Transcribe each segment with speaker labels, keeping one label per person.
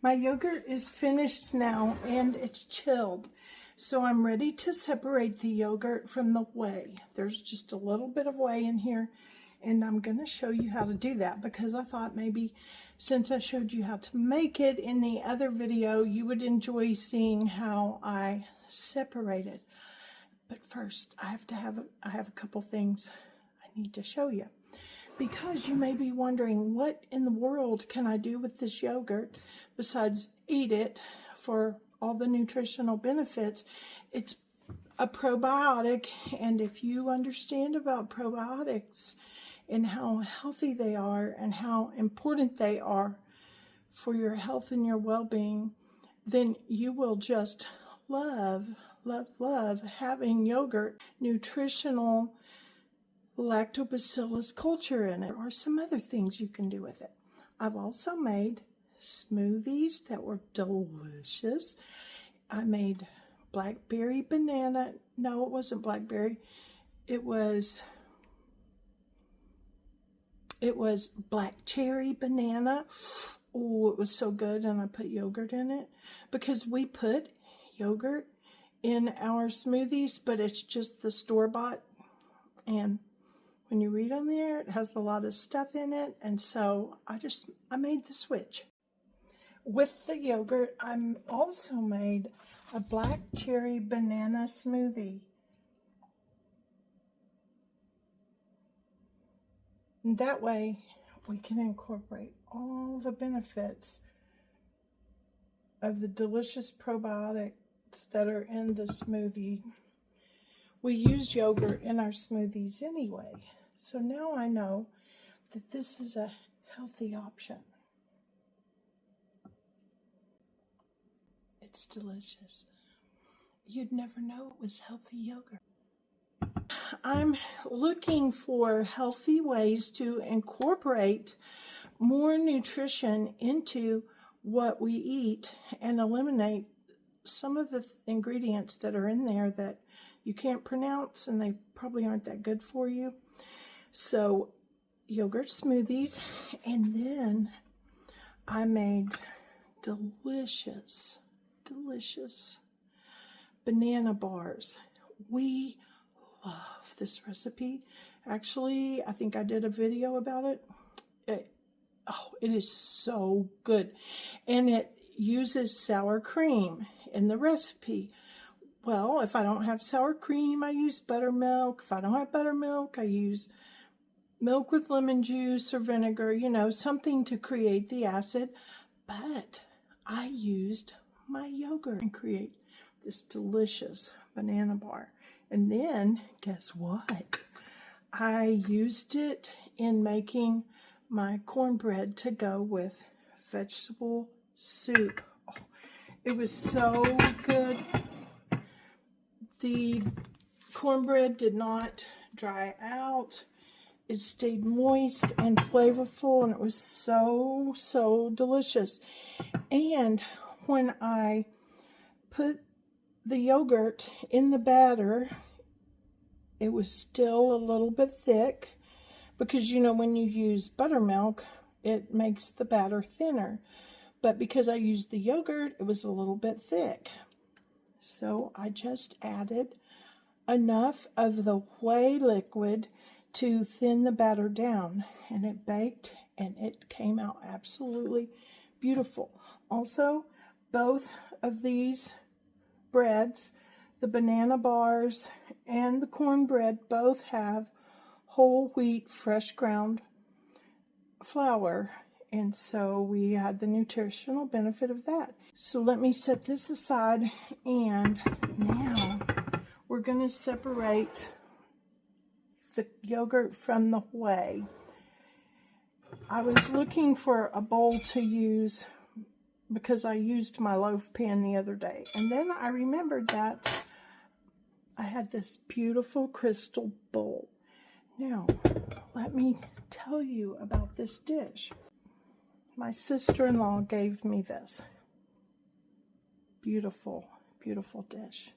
Speaker 1: My yogurt is finished now and it's chilled. So I'm ready to separate the yogurt from the whey. There's just a little bit of whey in here, and I'm going to show you how to do that because I thought maybe since I showed you how to make it in the other video, you would enjoy seeing how I separate it. But first, I have a couple things I need to show you. Because you may be wondering, what in the world can I do with this yogurt besides eat it for all the nutritional benefits? It's a probiotic, and if you understand about probiotics and how healthy they are and how important they are for your health and your well-being, then you will just love having yogurt. Nutritional lactobacillus culture in it, or some other things you can do with it. I've also made smoothies that were delicious. I made blackberry banana. No, it wasn't blackberry. It was black cherry banana. Oh, it was so good, and I put yogurt in it because we put yogurt in our smoothies, but it's just the store-bought, and when you read on there, it has a lot of stuff in it, and so I made the switch. With the yogurt, I also made a black cherry banana smoothie. And that way, we can incorporate all the benefits of the delicious probiotics that are in the smoothie. We use yogurt in our smoothies anyway. So now I know that this is a healthy option. It's delicious. You'd never know it was healthy yogurt. I'm looking for healthy ways to incorporate more nutrition into what we eat and eliminate some of the ingredients that are in there that you can't pronounce and they probably aren't that good for you. So yogurt smoothies, and then I made delicious banana bars. We love this recipe. Actually, I think I did a video about it. It is so good, and it uses sour cream in the recipe. Well, if I don't have sour cream, I use buttermilk. If I don't have buttermilk, I use milk with lemon juice or vinegar, something to create the acid. But I used my yogurt and create this delicious banana bar. And then, guess what? I used it in making my cornbread to go with vegetable soup. Oh, it was so good. The cornbread did not dry out. It stayed moist and flavorful, and it was so delicious. And when I put the yogurt in the batter, it was still a little bit thick because, when you use buttermilk, it makes the batter thinner. But because I used the yogurt, it was a little bit thick. So I just added enough of the whey liquid to thin the batter down, and it baked, and it came out absolutely beautiful. Also, both of these breads, the banana bars and the cornbread, both have whole wheat fresh ground flour, and so we had the nutritional benefit of that. So let me set this aside, and now we're going to separate the yogurt from the whey. I was looking for a bowl to use because I used my loaf pan the other day, and then I remembered that I had this beautiful crystal bowl. Now, let me tell you about this dish. My sister-in-law gave me this beautiful dish.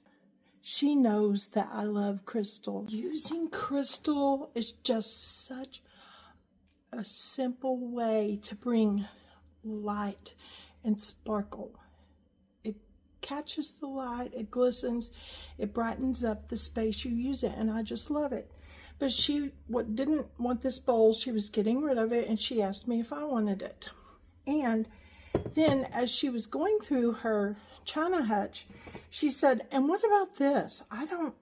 Speaker 1: She knows that I love crystal. Using crystal is just such a simple way to bring light and sparkle. It catches the light, it glistens, it brightens up the space you use it, and I just love it. But she didn't want this bowl. She was getting rid of it, and she asked me if I wanted it. And then as she was going through her china hutch, she said, "And what about this? I don't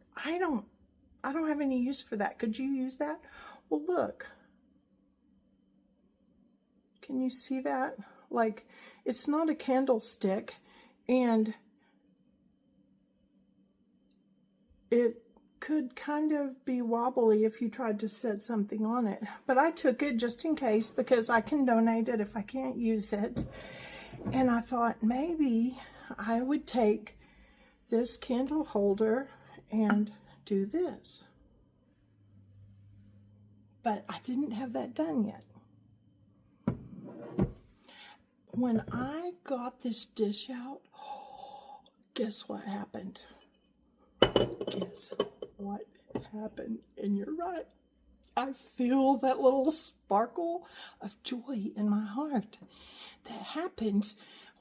Speaker 1: have any use for that. Could you use that?" Well, look. Can you see that? Like, it's not a candlestick, and it could kind of be wobbly if you tried to set something on it. But I took it just in case, because I can donate it if I can't use it. And I thought maybe I would take this candle holder and do this. But I didn't have that done yet. When I got this dish out, guess what happened? Guess what happened? And you're right. I feel that little sparkle of joy in my heart. That happens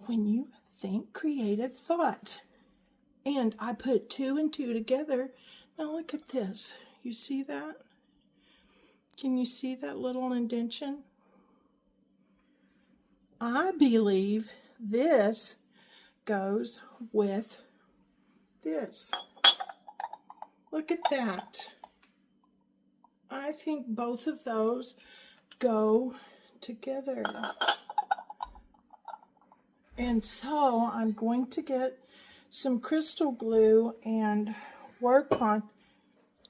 Speaker 1: when you think creative thought. And I put 2 and 2 together. Now look at this. You see that? Can you see that little indentation? I believe this goes with this. Look at that. I think both of those go together. And so I'm going to get some crystal glue and work on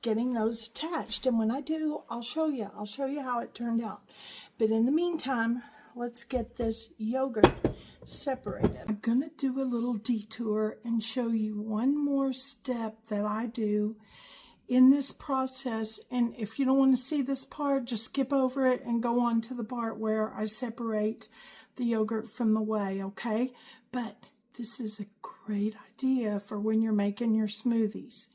Speaker 1: getting those attached. And when I do, I'll show you. I'll show you how it turned out. But in the meantime, let's get this yogurt separated. I'm going to do a little detour and show you one more step that I do in this process. And if you don't want to see this part, just skip over it and go on to the part where I separate the yogurt from the whey, okay? But this is a great idea for when you're making your smoothies.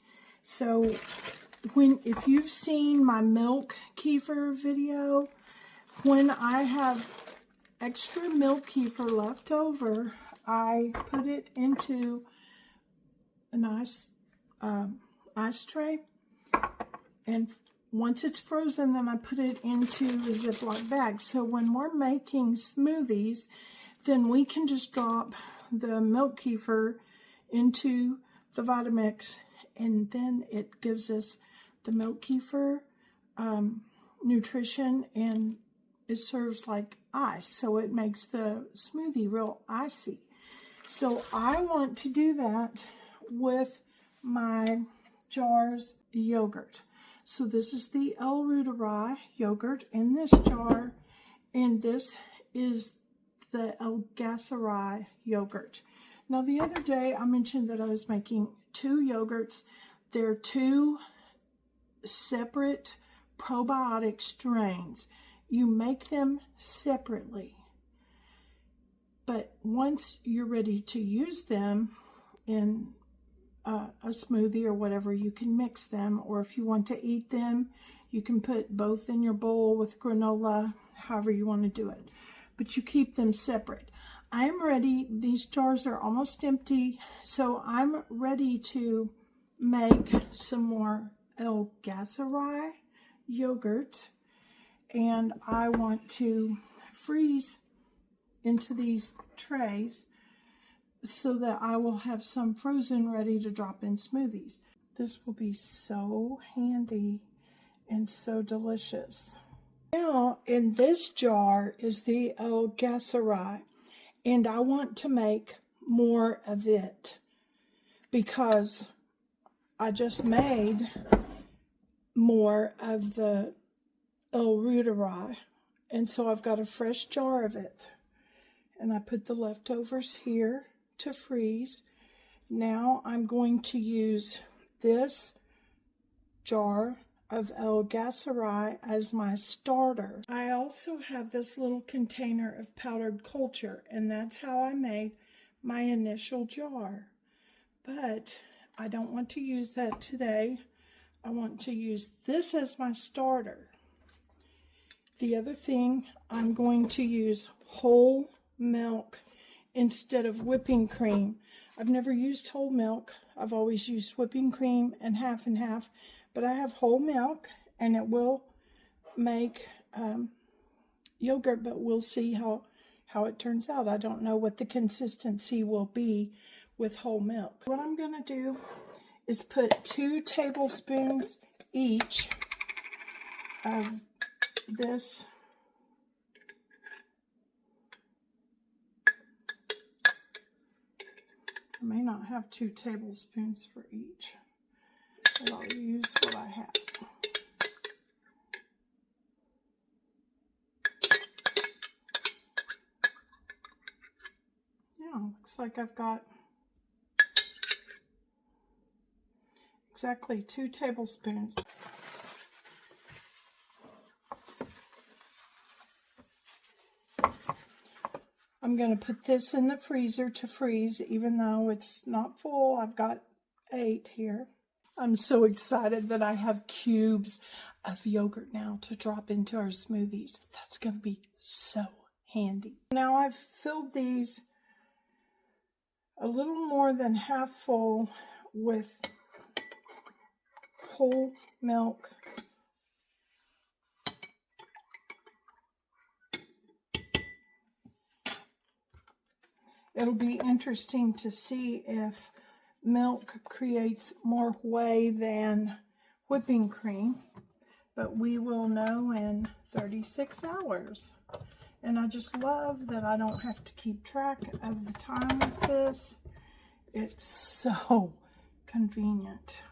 Speaker 1: So if you've seen my milk kefir video, when I have extra milk kefir left over, I put it into an ice tray, and once it's frozen, then I put it into a Ziploc bag. So when we're making smoothies, then we can just drop the milk kefir into the Vitamix, and then it gives us the milk kefir nutrition, and it serves like ice, so it makes the smoothie real icy. So I want to do that with my jar's yogurt. So this is the Reuteri yogurt in this jar, and this is the Reuteri yogurt. Now the other day I mentioned that I was making 2 yogurts. They're 2 separate probiotic strains. You make them separately, but once you're ready to use them in a smoothie or whatever, you can mix them, or if you want to eat them, you can put both in your bowl with granola, however you want to do it, but you keep them separate. I am ready. These jars are almost empty, so I'm ready to make some more Reuteri yogurt. And I want to freeze into these trays so that I will have some frozen ready to drop in smoothies. This will be so handy and so delicious. Now in this jar is the Reuteri, and I want to make more of it because I just made more of the Reuteri, and so I've got a fresh jar of it, and I put the leftovers here to freeze. Now I'm going to use this jar of Reuteri as my starter. I also have this little container of powdered culture, and that's how I made my initial jar, but I don't want to use that today. I want to use this as my starter. The other thing, I'm going to use whole milk instead of whipping cream. I've never used whole milk. I've always used whipping cream and half, but I have whole milk, and it will make yogurt, but we'll see how it turns out. I don't know what the consistency will be with whole milk. What I'm going to do is put 2 tablespoons each of this I may not have 2 tablespoons for each, but I'll use what I have. Yeah, looks like I've got exactly 2 tablespoons. I'm going to put this in the freezer to freeze, even though it's not full. I've got 8 here. I'm so excited that I have cubes of yogurt now to drop into our smoothies. That's going to be so handy. Now I've filled these a little more than half full with whole milk. It'll be interesting to see if milk creates more whey than whipping cream, but we will know in 36 hours. And I just love that I don't have to keep track of the time with this. It's so convenient.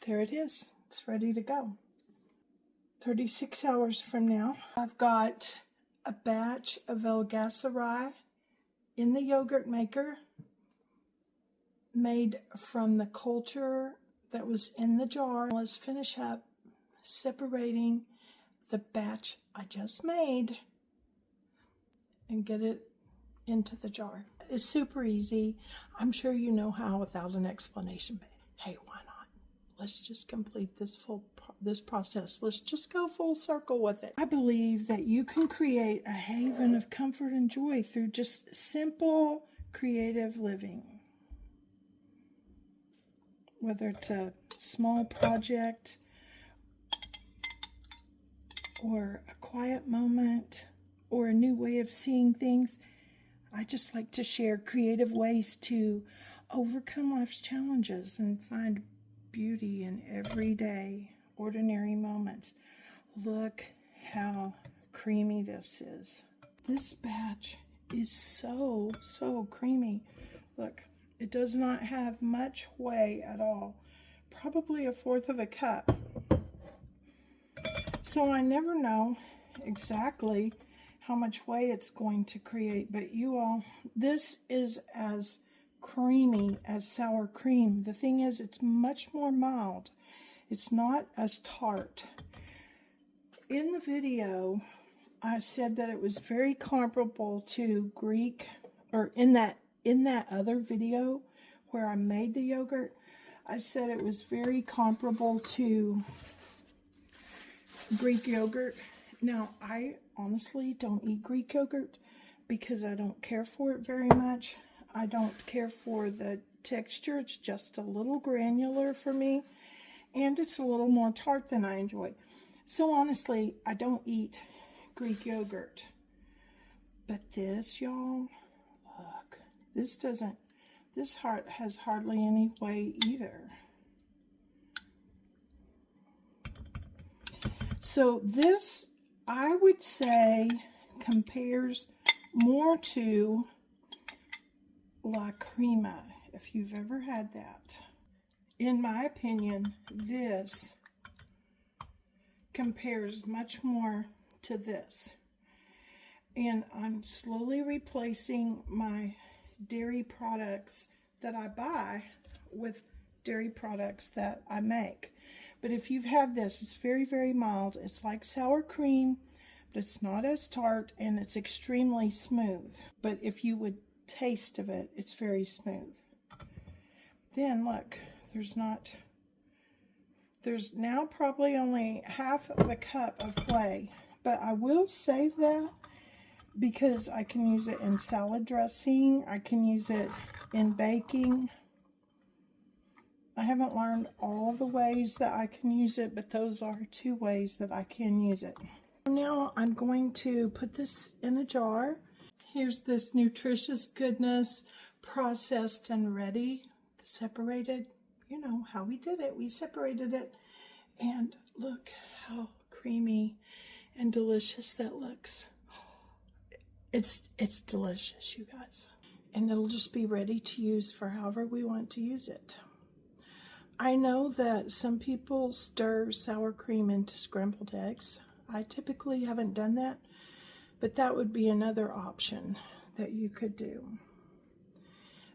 Speaker 1: There it is. It's ready to go. 36 hours from now, I've got a batch of Velgasserai in the yogurt maker made from the culture that was in the jar. Let's finish up separating the batch I just made and get it into the jar. It's super easy. I'm sure you know how without an explanation, but hey, why not? Let's just complete this process. Let's just go full circle with it. I believe that you can create a haven of comfort and joy through just simple, creative living. Whether it's a small project or a quiet moment or a new way of seeing things, I just like to share creative ways to overcome life's challenges and find beauty in everyday, ordinary moments. Look how creamy this is. This batch is so creamy. Look, it does not have much whey at all. Probably 1/4 of a cup. So I never know exactly how much whey it's going to create, but you all, this is as creamy as sour cream. The thing is, it's much more mild. It's not as tart. In the video, I said that it was very comparable to Greek, or in that other video where I made the yogurt, I said it was very comparable to Greek yogurt. Now, I honestly don't eat Greek yogurt because I don't care for it very much. I don't care for the texture. It's just a little granular for me, and it's a little more tart than I enjoy. So honestly, I don't eat Greek yogurt. But this, y'all, look, this has hardly any whey either. So this, I would say, compares more to La Crema, if you've ever had that. In my opinion, this compares much more to this. And I'm slowly replacing my dairy products that I buy with dairy products that I make. But if you've had this, it's very, very mild. It's like sour cream, but it's not as tart, and it's extremely smooth. But if you would taste of it, it's very smooth. Then look, there's now probably only half of a cup of whey, but I will save that because I can use it in salad dressing. I can use it in baking. I haven't learned all the ways that I can use it, but those are 2 ways that I can use it. Now I'm going to put this in a jar. Here's this nutritious goodness, processed and ready, separated. You know how we did it. We separated it. And look how creamy and delicious that looks. It's delicious, you guys. And it'll just be ready to use for however we want to use it. I know that some people stir sour cream into scrambled eggs. I typically haven't done that, but that would be another option that you could do.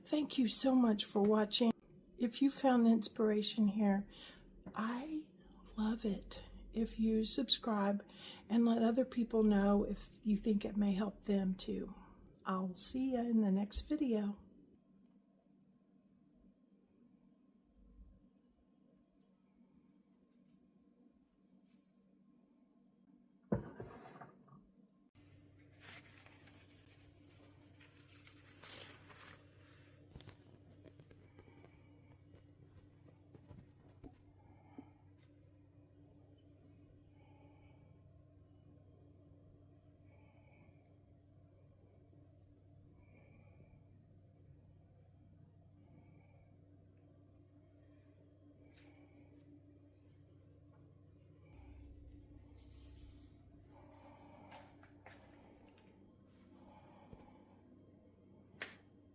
Speaker 1: Thank you so much for watching. If you found inspiration here, I love it if you subscribe and let other people know if you think it may help them too. I'll see you in the next video.